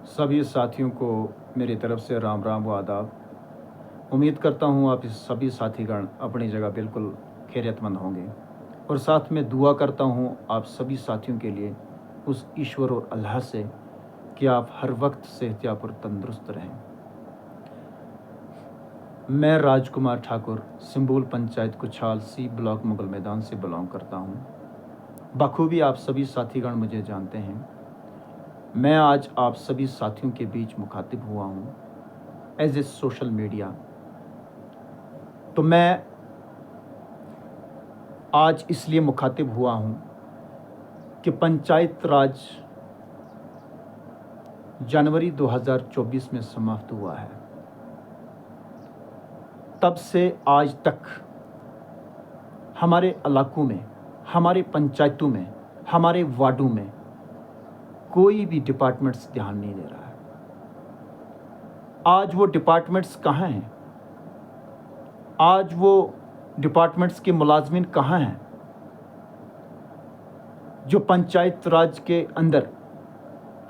सभी साथियों को मेरी तरफ से राम राम व आदाब। उम्मीद करता हूँ आप सभी साथीगण अपनी जगह बिल्कुल खैरियतमंद होंगे और साथ में दुआ करता हूँ आप सभी साथियों के लिए उस ईश्वर और अल्लाह से कि आप हर वक्त सेहतयाब और तंदुरुस्त रहें। मैं राजकुमार Thakur symbol panchayat कुछाल C block Mughal मैदान से बिलोंग करता हूँ। बखूबी आप सभी साथीगण मुझे जानते हैं। मैं आज आप सभी साथियों के बीच मुखातिब हुआ हूँ एज ए सोशल मीडिया। तो मैं आज इसलिए मुखातिब हुआ हूँ कि पंचायत राज जनवरी 2024 में समाप्त हुआ है। तब से आज तक हमारे इलाकों में, हमारे पंचायतों में, हमारे वार्डों में कोई भी डिपार्टमेंट्स ध्यान नहीं दे रहा है। आज वो डिपार्टमेंट्स कहाँ हैं? आज वो डिपार्टमेंट्स के मुलाजमिन कहाँ हैं जो पंचायत राज के अंदर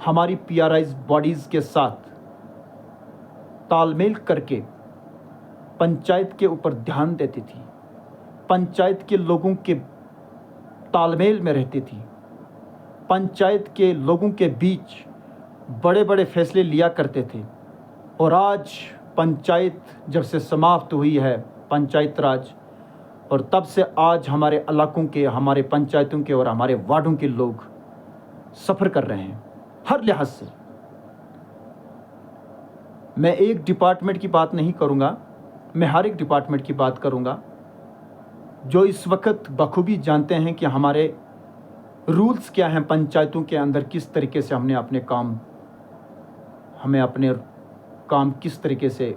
हमारी पीआरआईज बॉडीज़ के साथ तालमेल करके पंचायत के ऊपर ध्यान देती थी, पंचायत के लोगों के तालमेल में रहती थी, पंचायत के लोगों के बीच बड़े बड़े फैसले लिया करते थे। और आज पंचायत जब से समाप्त हुई है पंचायत राज, और तब से आज हमारे इलाकों के, हमारे पंचायतों के और हमारे वार्डों के लोग सफ़र कर रहे हैं हर लिहाज से। मैं एक डिपार्टमेंट की बात नहीं करूंगा, मैं हर एक डिपार्टमेंट की बात करूंगा जो इस वक्त बखूबी जानते हैं कि हमारे रूल्स क्या हैं पंचायतों के अंदर, किस तरीके से हमें अपने काम किस तरीके से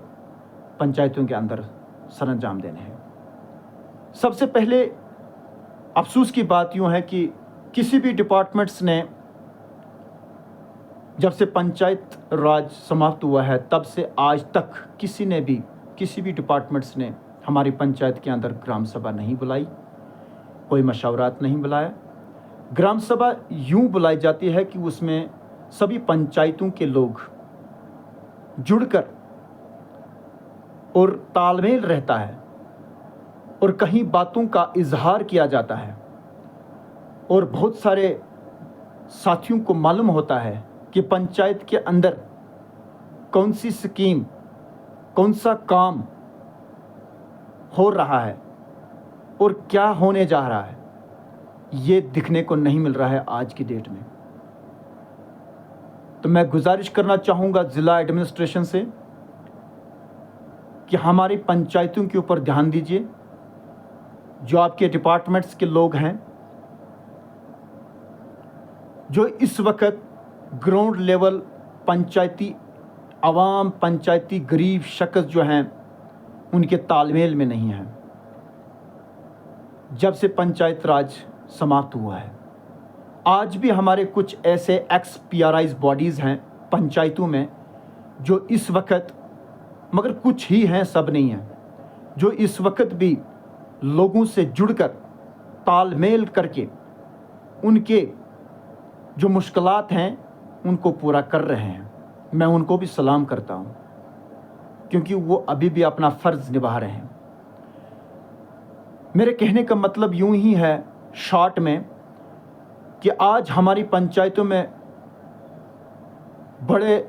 पंचायतों के अंदर सरंजाम देने हैं। सबसे पहले अफसोस की बात यूँ है कि किसी भी डिपार्टमेंट्स ने, जब से पंचायत राज समाप्त हुआ है तब से आज तक किसी भी डिपार्टमेंट्स ने हमारी पंचायत के अंदर ग्राम सभा नहीं बुलाई, कोई मशवरात नहीं बुलाया। ग्राम सभा यूँ बुलाई जाती है कि उसमें सभी पंचायतों के लोग जुड़कर और तालमेल रहता है और कहीं बातों का इजहार किया जाता है और बहुत सारे साथियों को मालूम होता है कि पंचायत के अंदर कौन सी स्कीम, कौन सा काम हो रहा है और क्या होने जा रहा है। ये दिखने को नहीं मिल रहा है आज की डेट में। तो मैं गुजारिश करना चाहूँगा ज़िला एडमिनिस्ट्रेशन से कि हमारी पंचायतों के ऊपर ध्यान दीजिए। जो आपके डिपार्टमेंट्स के लोग हैं, जो इस वक्त ग्राउंड लेवल पंचायती आवाम, पंचायती गरीब शख्स जो हैं उनके तालमेल में नहीं हैं। जब से पंचायत राज समाप्त हुआ है, आज भी हमारे कुछ ऐसे एक्स पीआरआईज बॉडीज़ हैं पंचायतों में जो इस वक्त, मगर कुछ ही हैं, सब नहीं हैं, जो इस वक्त भी लोगों से जुड़कर तालमेल करके उनके जो मुश्किलात हैं उनको पूरा कर रहे हैं। मैं उनको भी सलाम करता हूं क्योंकि वो अभी भी अपना फ़र्ज़ निभा रहे हैं। मेरे कहने का मतलब यूं ही है शॉर्ट में कि आज हमारी पंचायतों में बड़े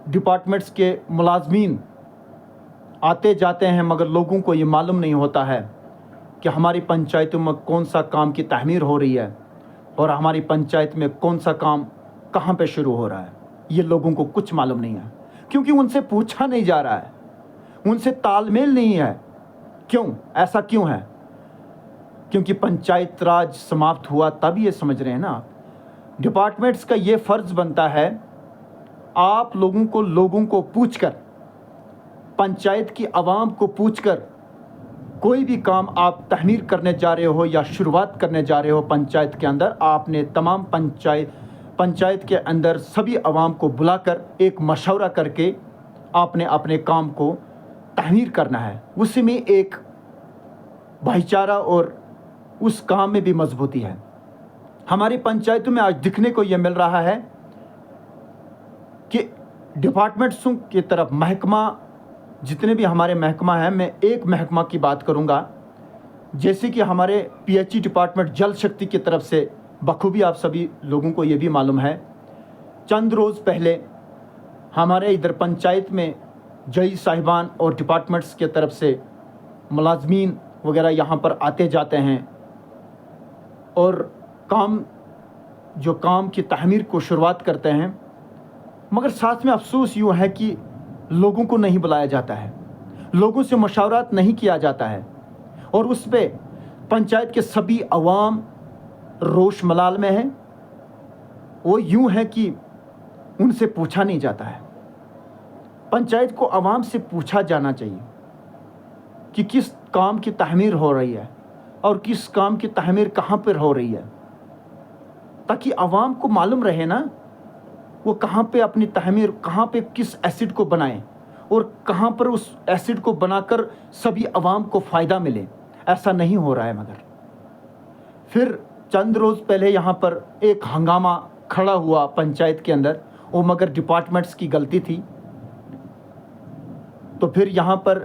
डिपार्टमेंट्स के मुलाजमीन आते जाते हैं, मगर लोगों को ये मालूम नहीं होता है कि हमारी पंचायतों में कौन सा काम की तामीर हो रही है और हमारी पंचायत में कौन सा काम कहाँ पे शुरू हो रहा है। ये लोगों को कुछ मालूम नहीं है क्योंकि उनसे पूछा नहीं जा रहा है, उनसे तालमेल नहीं है। क्यों? ऐसा क्यों है? क्योंकि पंचायत राज समाप्त हुआ तब ये समझ रहे हैं ना, डिपार्टमेंट्स का ये फ़र्ज़ बनता है आप लोगों को पूछकर, पंचायत की आवाम को पूछकर कोई भी काम आप तहमीर करने जा रहे हो या शुरुआत करने जा रहे हो पंचायत के अंदर, आपने तमाम पंचायत के अंदर सभी आवाम को बुलाकर एक मशवरा करके आपने अपने काम को तहमीर करना है। उसी में एक भाईचारा और उस काम में भी मजबूती है। हमारी पंचायतों में आज दिखने को यह मिल रहा है कि डिपार्टमेंट्सों की तरफ महकमा, जितने भी हमारे महकमा हैं, मैं एक महकमा की बात करूंगा, जैसे कि हमारे पीएचई डिपार्टमेंट जल शक्ति की तरफ से बखूबी आप सभी लोगों को ये भी मालूम है, चंद रोज़ पहले हमारे इधर पंचायत में जई साहिबान और डिपार्टमेंट्स के तरफ से मुलाजमीन वगैरह यहाँ पर आते जाते हैं और काम की तहमीर को शुरुआत करते हैं, मगर साथ में अफसोस यूँ है कि लोगों को नहीं बुलाया जाता है, लोगों से मशावरात नहीं किया जाता है और उस पे पंचायत के सभी अवाम रोश मलाल में है। वो यूँ है कि उनसे पूछा नहीं जाता है। पंचायत को अवाम से पूछा जाना चाहिए कि किस काम की तहमीर हो रही है और किस काम की तहमीर कहाँ पर हो रही है, ताकि अवाम को मालूम रहे ना वो कहाँ पे अपनी तहमीर, कहाँ पे किस एसिड को बनाएं और कहाँ पर उस एसिड को बनाकर सभी अवाम को फ़ायदा मिले। ऐसा नहीं हो रहा है। मगर फिर चंद रोज़ पहले यहाँ पर एक हंगामा खड़ा हुआ पंचायत के अंदर, वो मगर डिपार्टमेंट्स की गलती थी। तो फिर यहाँ पर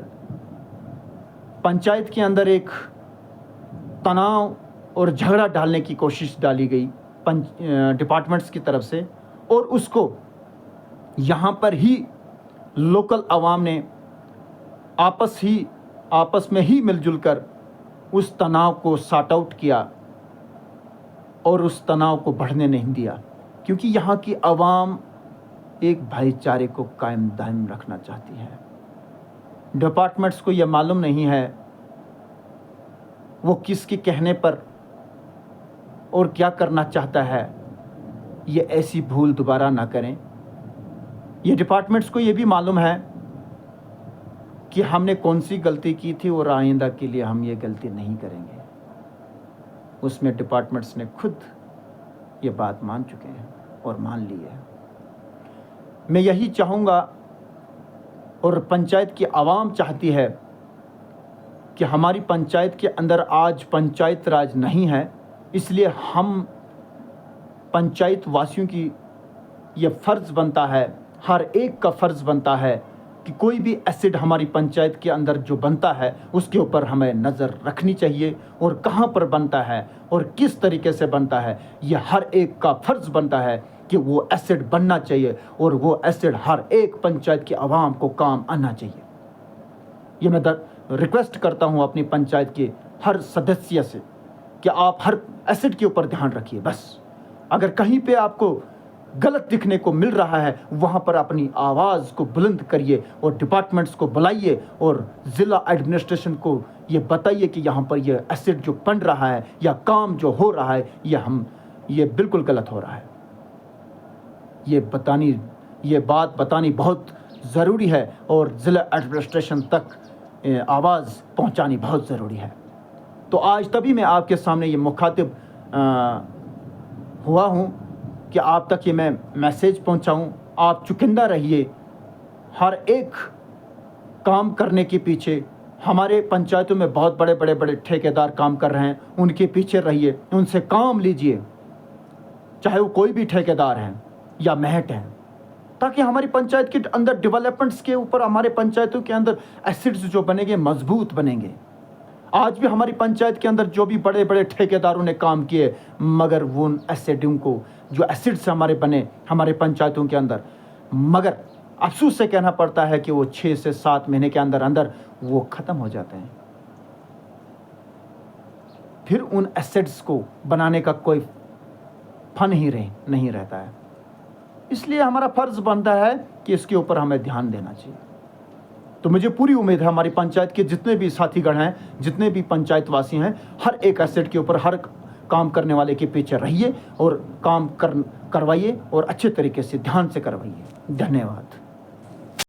पंचायत के अंदर एक तनाव और झगड़ा डालने की कोशिश डाली गई डिपार्टमेंट्स की तरफ से, और उसको यहाँ पर ही लोकल अवाम ने आपस में ही मिलजुल कर उस तनाव को सॉर्ट आउट किया और उस तनाव को बढ़ने नहीं दिया, क्योंकि यहाँ की अवाम एक भाईचारे को कायम दायम रखना चाहती है। डिपार्टमेंट्स को यह मालूम नहीं है वो किसके कहने पर और क्या करना चाहता है। ये ऐसी भूल दोबारा ना करें। ये डिपार्टमेंट्स को ये भी मालूम है कि हमने कौन सी गलती की थी और आइंदा के लिए हम ये गलती नहीं करेंगे। उसमें डिपार्टमेंट्स ने खुद ये बात मान चुके हैं और मान ली है। मैं यही चाहूँगा और पंचायत की आवाम चाहती है कि हमारी पंचायत के अंदर आज पंचायत राज नहीं है, इसलिए हम पंचायत वासियों की ये फ़र्ज़ बनता है, हर एक का फ़र्ज़ बनता है कि कोई भी एसिड हमारी पंचायत के अंदर जो बनता है उसके ऊपर हमें नज़र रखनी चाहिए, और कहाँ पर बनता है और किस तरीके से बनता है ये हर एक का फ़र्ज़ बनता है कि वो एसिड बनना चाहिए और वो एसिड हर एक पंचायत की आवाम को काम आना चाहिए। ये मैं रिक्वेस्ट करता हूँ अपनी पंचायत के हर सदस्य से कि आप हर एसिड के ऊपर ध्यान रखिए। बस अगर कहीं पे आपको गलत दिखने को मिल रहा है वहाँ पर अपनी आवाज़ को बुलंद करिए और डिपार्टमेंट्स को बुलाइए और ज़िला एडमिनिस्ट्रेशन को ये बताइए कि यहाँ पर ये एसिड जो बन रहा है या काम जो हो रहा है ये बिल्कुल गलत हो रहा है। ये बात बतानी बहुत ज़रूरी है और ज़िला एडमिनिस्ट्रेशन तक आवाज़ पहुँचानी बहुत ज़रूरी है। तो आज तभी मैं आपके सामने ये मुखातिब हुआ हूँ कि आप तक ये मैं मैसेज पहुँचाऊँ। आप चुकंदा रहिए, हर एक काम करने के पीछे हमारे पंचायतों में बहुत बड़े ठेकेदार काम कर रहे हैं, उनके पीछे रहिए, उनसे काम लीजिए, चाहे वो कोई भी ठेकेदार हैं या महट हैं, ताकि हमारी पंचायत के अंदर डेवलपमेंट्स के ऊपर हमारे पंचायतों के अंदर एसिड्स जो बनेंगे मजबूत बनेंगे। आज भी हमारी पंचायत के अंदर जो भी बड़े ठेकेदारों ने काम किए, मगर वो एसिडों को जो एसिड्स हमारे बने हमारे पंचायतों के अंदर, मगर अफसोस से कहना पड़ता है कि वो 6 से 7 महीने के अंदर वो ख़त्म हो जाते हैं। फिर उन एसिड्स को बनाने का कोई फन ही नहीं रहता है। इसलिए हमारा फ़र्ज़ बनता है कि इसके ऊपर हमें ध्यान देना चाहिए। तो मुझे पूरी उम्मीद है हमारी पंचायत के जितने भी साथीगण हैं, जितने भी पंचायतवासी हैं, हर एक एसिड के ऊपर हर काम करने वाले के पीछे रहिए और काम करवाइए और अच्छे तरीके से ध्यान से करवाइए। धन्यवाद।